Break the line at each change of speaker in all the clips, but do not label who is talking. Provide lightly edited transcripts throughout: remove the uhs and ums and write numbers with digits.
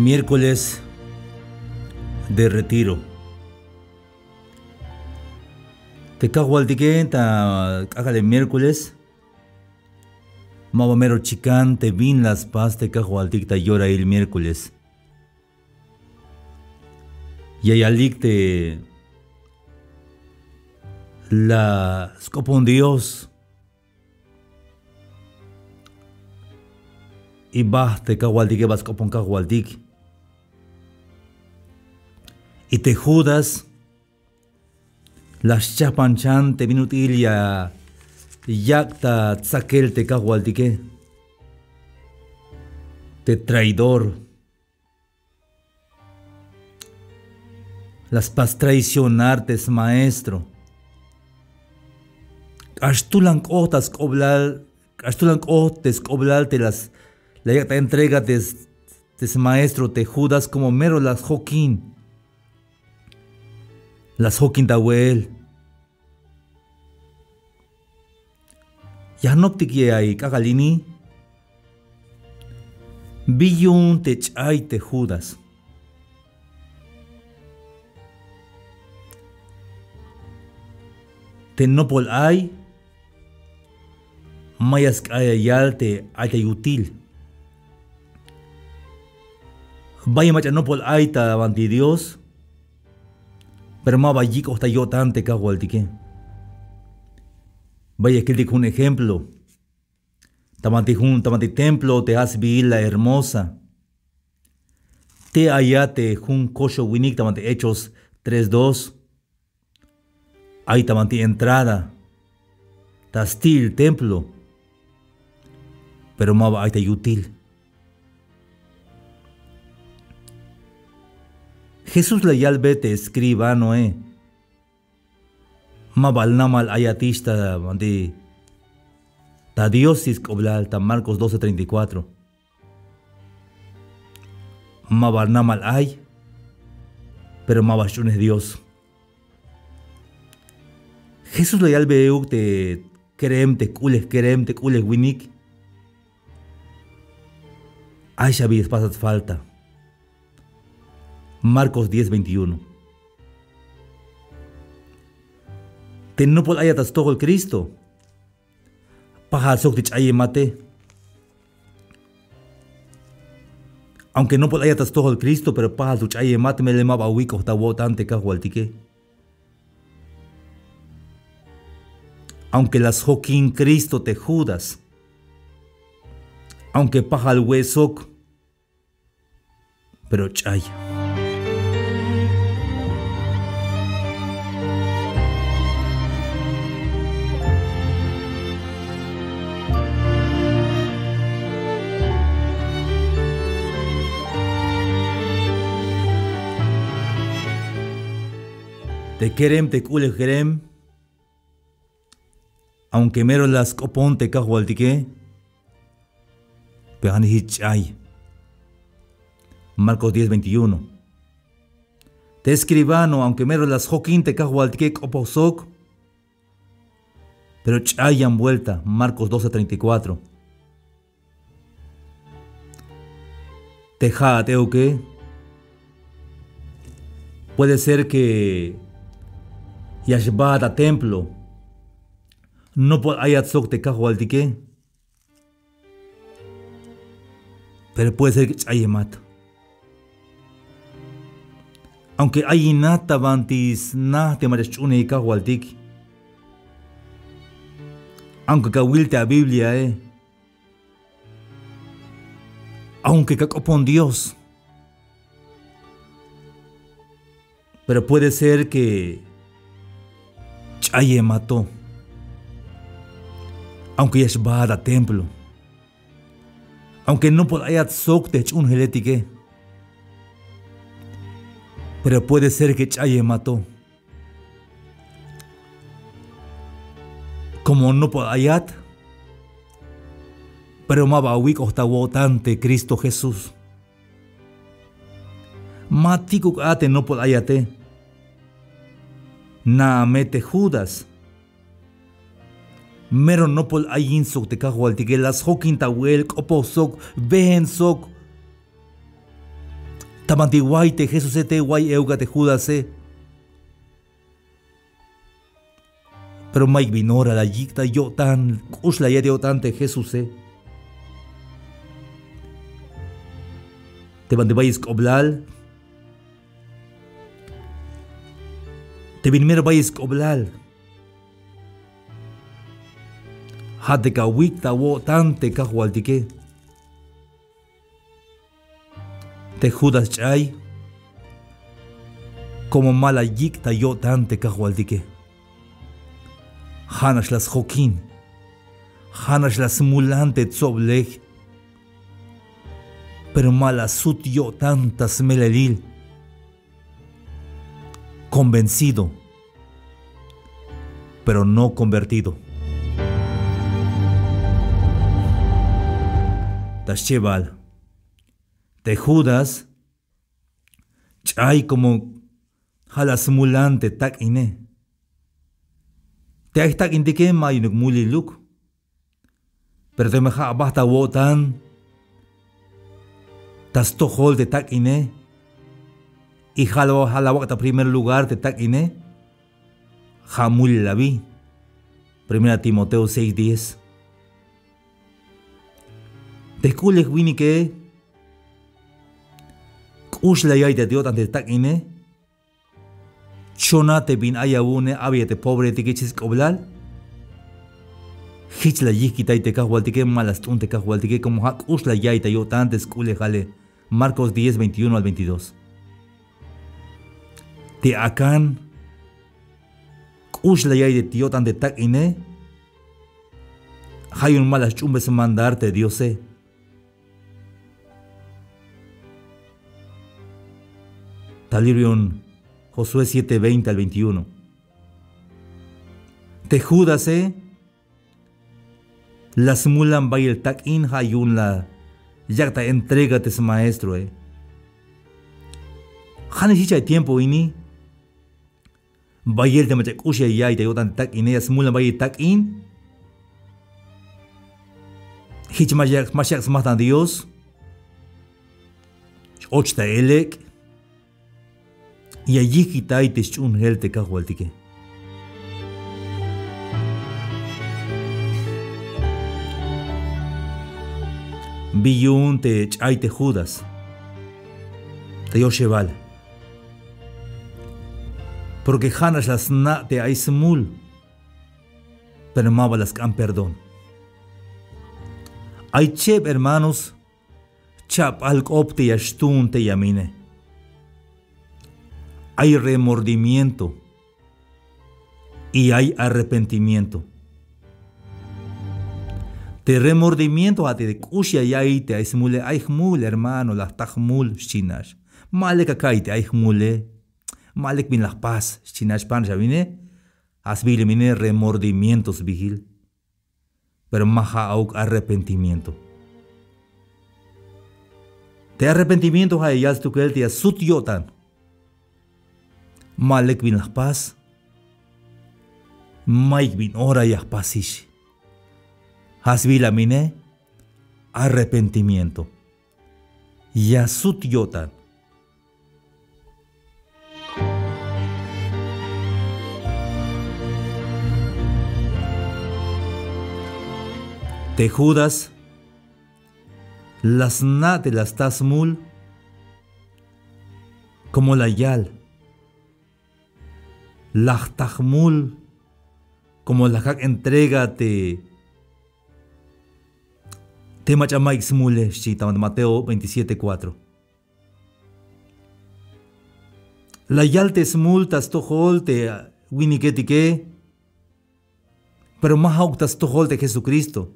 Miércoles de retiro. Te cahualtique ta hágale miércoles. Mavamero chicán te vin las paz te cahualtic ta llora el miércoles. Y ayalik te la scopon Dios. Y va te cahualtique vas copon cahualtic. Y te Judas las chapanchan te vinutil ya yakta tzakel te cahualtique. Te traidor. Las pas traicionartes maestro. Ashtulan otas coblal, ashtulan otes coblal te las la yakta entrega des maestro te Judas como mero las Joaquín. Las Joaquín Tawel. Ya no te ahí cagalini. Billun te chay te Judas. Te no pol ay. Mayas kayal te ay util. Vaya macha no pol ay ta banti Dios. Pero más vaya hasta yo tante cahualtique. Vaya que un ejemplo. Tamanti templo te has vivir la hermosa. Te allá te jun cocho winik tamanti Hechos 3:2. Ahí tamanti entrada. Tastil templo. Pero más ahí te útil. Jesús la yalbe te escriba Noé. Mabalnamal ayatista de ta diosis coblal ta Marcos 12:34. Mabalnamal ay, pero mabashun es Dios. Jesús la yalbe te kerem te kules winik. Ay shabi pasat falta. Marcos 10:21. Te no pol ayatas todo el Cristo. Paja sok te chaye mate. Aunque no pol ayatas todo el Cristo, pero paja su chaye mate me le maba wiko ta wotante cahualtique. Aunque las Joaquín Cristo te Judas. Aunque paja el huesok. Pero chaya. Te querem te kule querem. Aunque mero las copon te cahualtique. Pero hichay. Marcos 10:21. Te escribano, aunque mero las Joaquín te cahualtique coposok. Pero chayan vuelta. Marcos 12:34. Te jateo que. Puede ser que Yashbata templo. No por ayatzok te cahualtique. Pero puede ser que chayemat. Aunque hay nata bantis na te marechune y cahualtique. Aunque cahuilte a Biblia Aunque cacopon Dios. Pero puede ser que chaye mató. Aunque yashbada templo. Aunque no podaya tzokte un gelétique. Pero puede ser que chaye mató. Como no podayat. Pero mabawik ostawotante Cristo Jesús. Matiku ate no podayate. Na mete Judas. Mero no pol ayin sok te cahualtique las Joaquín Tawel, copo sok, ven sok. Tamanti guay te Jesús te guay euga te Judas. Pero Mike vinora la yicta yo tan usla ya de tan te Jesús. Te van de vayas coblal. Te vinmero vayas coblal. Hate ka wikta wo tante ka hualtique. Te Judas chay. Como mala yicta yo tante ka hualtique. Hanash las jokin. Hanash las mulante tzoblej. Pero mala sut yo tantas melelil. Convencido, pero no convertido. Tasheval, te Judas, chay como halasmulante tak ine. Te hay tak indike mayunuk muli luk. Pero te meja basta wotan. Tas tohol de tak ine. Y jalawak primer lugar de tak ine. Jamul la vi. 1 Timoteo 6:10. Desculej wini que kushla yaita diot ante tak ine. Chonate bin ayabune abiete pobre tikichis koblal. Hichla yikita te kahualtique malas tunte kahualtique como hak usla yaita yo tantes kule jale. Marcos 10:21-22. Te akan usla yaita tío tante tak ine. Hay un malas chumbes mandarte Dios. Talirion Josué 7:20-21. Te Judas las mulan bayel tak in hayun la yakta entrégate su maestro Hanishicha tiempo ini bayel te machak usha yai te yotan tak in las mulan bayel tak in hich mashak smatan Dios ochta elek y allí quitai te chun hel te kahualtique. Biyun te chay te Judas. Te Yosheval. Porque janas las na te aismul. Pero maba las can perdón. Ay chep hermanos. Chap al opte yashtun te yamine. Hay remordimiento y hay arrepentimiento. Te remordimiento a te de kushia yai te aismule aihmul hermano las tahmul shinash. Malek akai te aihmule. Malek bin las paz shinash pan javine. Asbile mine remordimientos vigil. Pero maha auk arrepentimiento. Te arrepentimiento hay yas tu kel te asut yotan. Malek bin las paz. Mike bin ora yas pasish. Hasbila mine arrepentimiento. Yasut yotan. Te Judas las na de las tasmul como la yal. La tahmul como la hak entrégate. Tema chamay smule shita Mateo 27:4. La yalte smultas tohol te winiketike. Pero más auktas tohol de Jesucristo.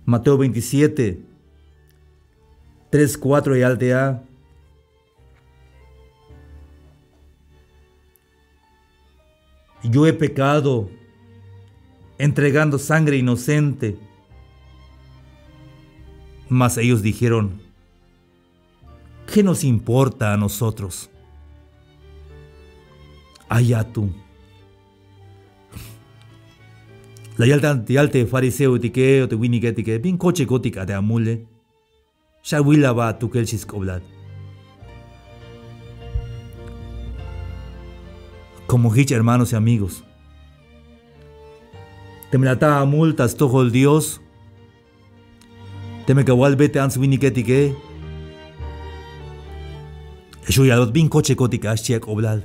Mateo 27, 3, 4 y altea. Yo he pecado entregando sangre inocente. Mas ellos dijeron, ¿qué nos importa a nosotros? Allá tú. La yalte fariseo tique o te winike tique bin coche gótica de amule. Shawila va tu kelchis coblat. como hich hermanos y amigos. Te me la multas todo el Dios. Te me kawal vete ans viniketike. Yo ya lot bin coche kotika aschiak oblal.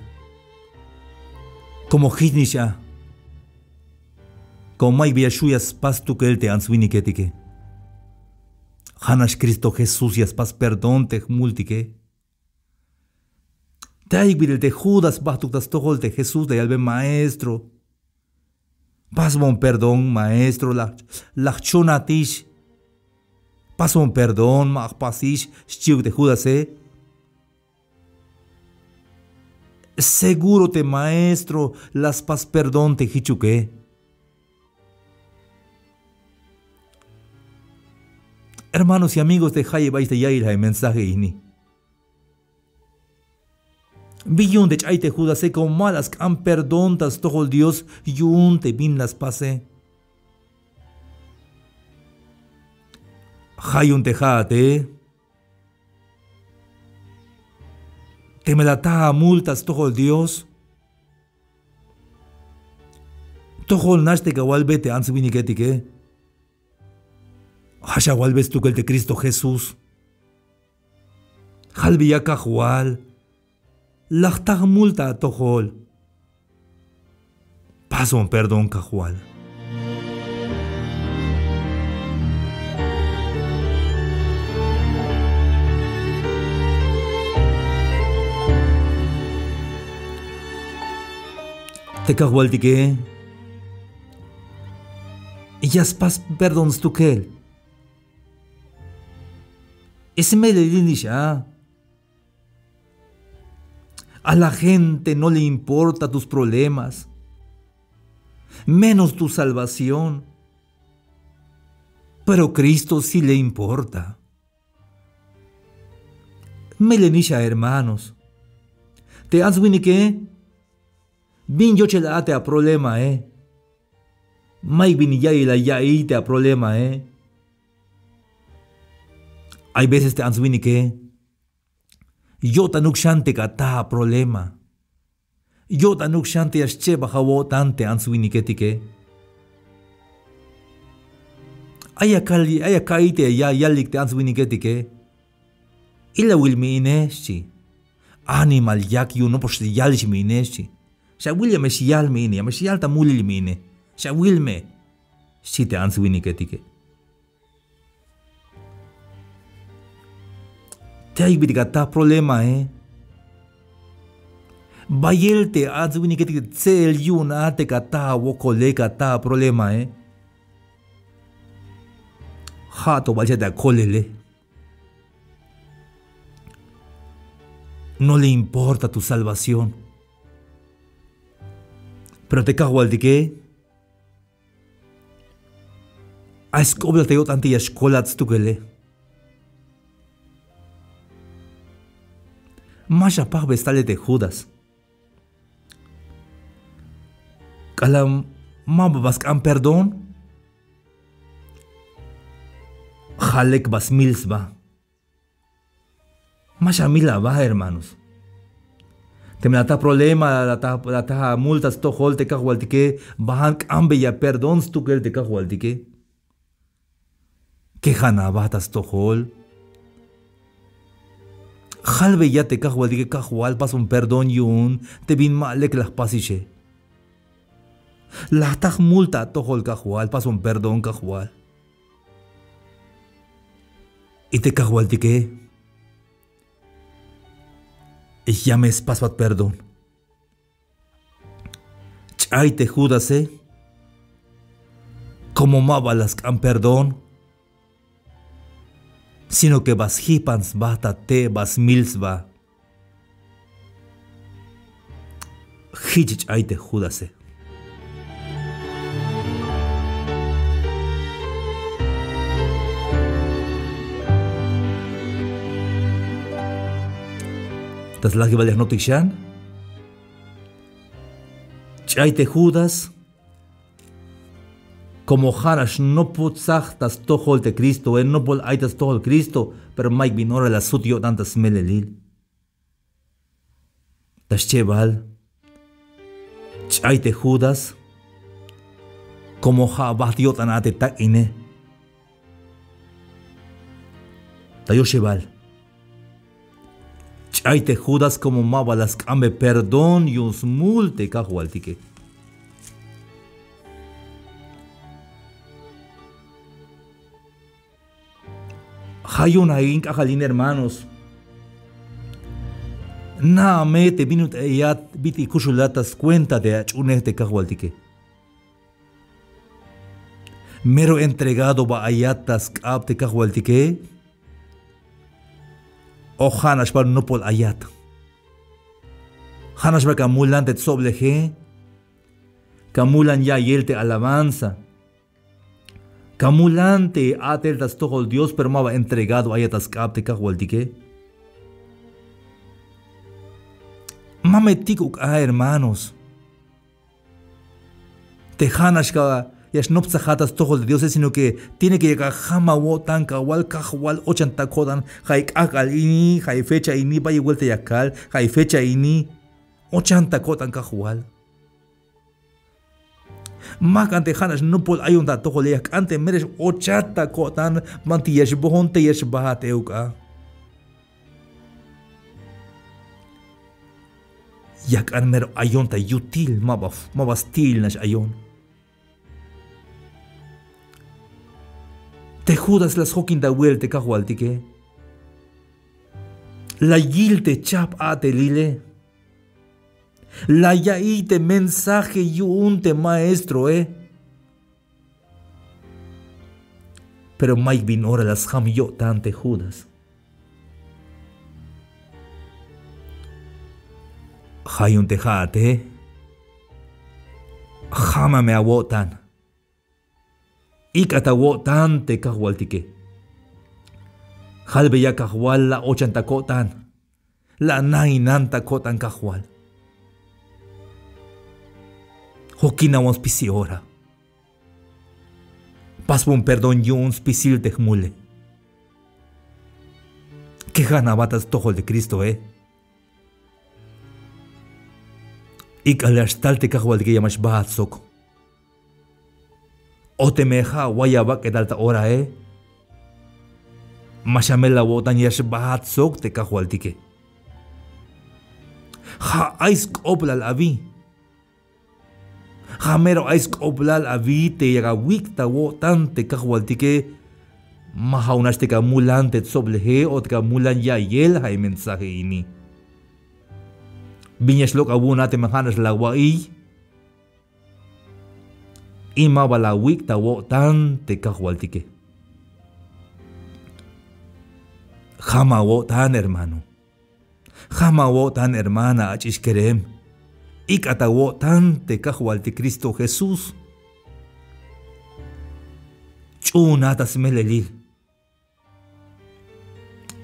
Como hich nisha. Como mai via shuyas pas tu que te ans viniketike. Hanas Cristo Jesús yas pas perdón te multike. Te hay de Judas bastuktas tohol de Jesús de albe maestro. Pas bon perdón maestro la chonatish. Pas bon perdón ma pasish chiuk de Judas Seguro te maestro las pas perdón te hichuque. Hermanos y amigos de Haye vais de Yair hay mensaje ini. Billón de chaite Judas como malas han perdontas todo el Dios yun te bin las pase. Hayun te jate. Te me la ta multas todo el Dios. Todo el naste que walbete ans viniketike. Hasha walbes tu que el de Cristo Jesús. Halvia cajual. Lachtag multa tohol. Paso un perdón cajual. Te cajual di que. Y ya pas perdón tu que. Ese me le dinisha. A la gente no le importa tus problemas, menos tu salvación. Pero Cristo sí le importa. Melenisha, hermanos. Te has venido que bin yo chelate a problema, Mai bin ya y la ya y te a problema, Hay veces te has venido que yo tanuk shante kata problema. Yo tanuk shante asche bahawo tante answiniketike. Aya kaite ya yalik te answiniketike. Ila will me ineshi. Animal yak you no posh yalish me ineshi. Sha will me shial me ine, me shial tamulil me ine. Sha will me. Si te answiniketike. Te hay birgata problema, Bayel te azwini que te tsel yuna te kata wokole kata problema, Hato vaya de acolele. No le importa tu salvación. Pero te cago al de que. A escobla te yo tanti escolats tu que le. Masha pag bestale de Judas. Kalam mababas kan perdón. Jalek bas mils va. Masha mila va, hermanos. Te me la ta problema, la ta multas to hol te kahualtique, bahan ambe ya perdón tu que te kahualtique. Que janabatas to hol. Halbe ya te cajual di que cajual pas un perdón yun te bin malek las pasiche. La taj multa tojol cajual pas un perdón cajual. Y te cajual di que llames pas pat perdón. Chay te judase como mabalas can perdón. Sino que vas hipans bata te vas mils va. Hijich ay te judase. Tas lagi valias notishan? Chay te judas. Como Harash no putzachtas tohol de Cristo, no pol aitas tohol Cristo, pero Mike binora la sutio tantas melelil. Tas cheval, Chaite Judas, como ha batió anate tak ine. Tayo Shebal. Chaite Judas como mabalas cambe perdón y uns multe kahualtique. Hayun ain kajalin hermanos. Na mete binut eyat biti kushulatas cuenta de achunes de kahualtique. Mero entregado ba ayatas kab de kahualtique. O Hanash par no pol ayat. Hanash ba kamulan te sobleje. Kamulan ya yelte alabanza. Kamulan te atel tas tohol Dios pero maba entregado ayatas kab te kahualtique. Mametikuk hermanos. Te Hanash ka Yashnopsajatas tojol de Dios, sino que tiene que llegar jamawo tan kawal kajwal ochanta kodan haik akal ini hay fecha ini vaya vuelta yakal hay fecha ini ochanta kodan kajwal. Mak ante Hanash no pol ayun ta tojol yak ante meres ochanta kodan manti yashbohon te yashbahat euka. Yak an mero ayun ta yutil mabastil nash ayun. Te Judas las hokin da vuelte kahualtique. La yilte chap ate lile. La yaite mensaje yunte maestro, Pero Mike bin ora las ham yo tante Judas. Hayun te jate. Jama me awotan. Ikatawo tan te kahualtique. Halbe ya kahual la ochanta kotan. La nainanta kotan kahual. Hokina wons pisi ora. Pasbon perdón yuns pisil te jmule. Que ganabatas tojol de Cristo, Ikalastal te kahualtique yamash bahat soko. O te meja guayaba que dalta hora, Mashamela botan yash bahat sok te kahualtique. Ha aisk oblal avi. Ha mero aisk oblal avi te yaga wikta wotan te kahualtique. Mahaunas te kamulan te soblehe o te kamulan ya yel hay mensaje ini. Viñas lok abuna te mahanas la wai. Ima bala wik ta wo tan te kahualtique. Jama wo tan hermano. Jama wo tan hermana achishkerem. Ikata wo tan te kahualti Cristo Jesús. Chunatas meleli.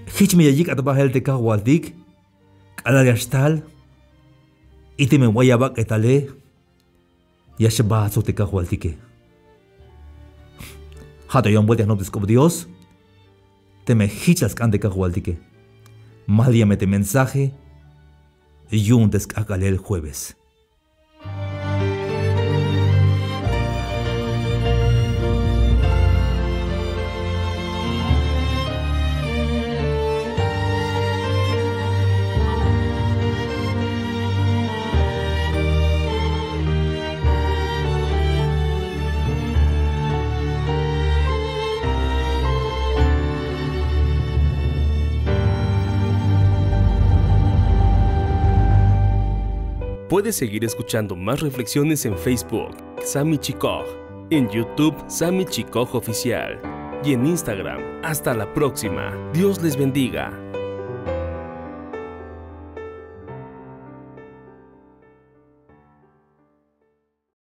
Hichme yayik atabahel te kahualtik. Kalayashtal. Ite me wayabak etale. Yashbazo te kahualtique. Hato yon vueltas no como Dios. Te me hichas can te kahualtique. Maliame te mensaje. Y un descágale el jueves.
Puedes seguir escuchando más reflexiones en Facebook, Sammy Chikoj, en YouTube, Sammy Chikoj Oficial, y en Instagram. Hasta la próxima. Dios les bendiga.